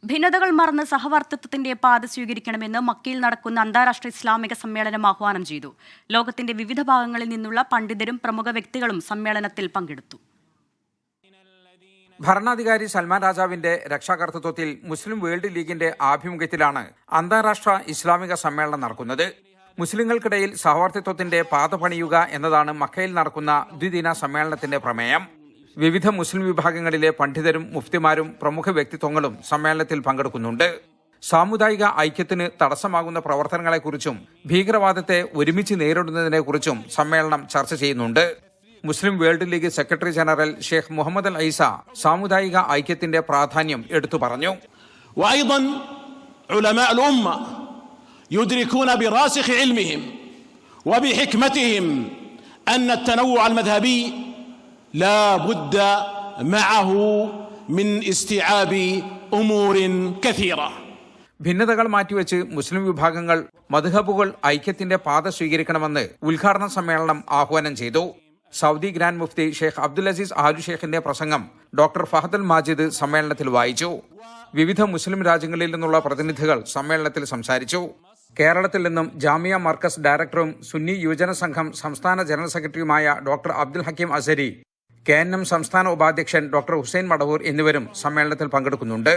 ഭിന്നതകൾ മറന്ന് സഹവർത്തിത്വത്തിന്റെ പാത സ്വീകരിക്കണമെന്ന് മക്കയിൽ നടക്കുന്ന അന്താരാഷ്ട്ര ഇസ്ലാമിക സമ്മേളനം ആഹ്വാനം ചെയ്തു. ലോകത്തിന്റെ വിവിധ ഭാഗങ്ങളിൽ നിന്നുള്ള പണ്ഡിതരും പ്രമുഖ വ്യക്തികളും സമ്മേളനത്തിൽ പങ്കെടുത്തു. ഭരണാധികാരി സൽമാൻ രാജാവിന്റെ രക്ഷാകർതൃത്വത്തിൽ മുസ്ലിം വേൾഡ് ലീഗിന്റെ ആഭിമുഖ്യത്തിലാണ് അന്താരാഷ്ട്ര ഇസ്ലാമിക സമ്മേളനം നടക്കുന്നത്. മുസ്ലിങ്ങൾക്കിടയിൽ സഹവർത്തിത്വത്തിന്റെ പാത പണിയുക എന്നതാണ് മക്കയിൽ നടക്കുന്ന ദ്വിദിന സമ്മേളനത്തിന്റെ പ്രമേയം. വിവിധ മുസ്ലിം വിഭാഗങ്ങളിലെ പണ്ഡിതരും മുഫ്തിമാരും പ്രമുഖ വ്യക്തിത്വങ്ങളും സമ്മേളനത്തിൽ പങ്കെടുക്കുന്നുണ്ട്. സാമുദായിക ഐക്യത്തിന് തടസ്സമാകുന്ന പ്രവർത്തനങ്ങളെക്കുറിച്ചും ഭീകരവാദത്തെ ഒരുമിച്ച് നേരിടുന്നതിനെക്കുറിച്ചും സമ്മേളനം ചർച്ച ചെയ്യുന്നുണ്ട്. Muslim world league secretary general Sheikh Muhammad al Issa സാമുദായിക ഐക്യത്തിന്റെ പ്രാധാന്യം എടുത്തു പറഞ്ഞു. يدركون براسخ علمهم وبحكمتهم أن التنوع المذهبي لا بد معه من استيعاب أمور كثيرة. ഭിന്നതകൾ മാറ്റിവെച്ച് മുസ്ലിം വിഭാഗങ്ങൾ മദ്ഹബുകൾ ഐക്യത്തിന്റെ പാത സ്വീകരിക്കണമെന്ന് ഉദ്ഘാടന സമ്മേളനം ആഹ്വാനം ചെയ്തു. സൗദി ഗ്രാൻഡ് മുഫ്തി ഷെയ്ഖ് അബ്ദുൽ അസീസ് ആലു ഷെയ്ഖിന്റെ പ്രസംഗം ഡോക്ടർ ഫഹദ് അൽ മാജിദ് സമ്മേളനത്തിൽ വായിച്ചു. വിവിധ മുസ്ലിം രാജ്യങ്ങളിൽ നിന്നുള്ള പ്രതിനിധികൾ സമ്മേളനത്തിൽ സംസാരിച്ചു. കേരളത്തിൽ നിന്നും ജാമിയ മർക്കസ് ഡയറക്ടറും സുന്നി യുവജന സംഘം സംസ്ഥാന ജനറൽ സെക്രട്ടറിയുമായ ഡോക്ടർ അബ്ദുൽ ഹക്കീം അസരി, KNM സംസ്ഥാന ഉപാധ്യക്ഷൻ ഡോക്ടർ ഹുസൈൻ മടവൂർ എന്നിവരും സമ്മേളനത്തിൽ പങ്കെടുക്കുന്നുണ്ട്.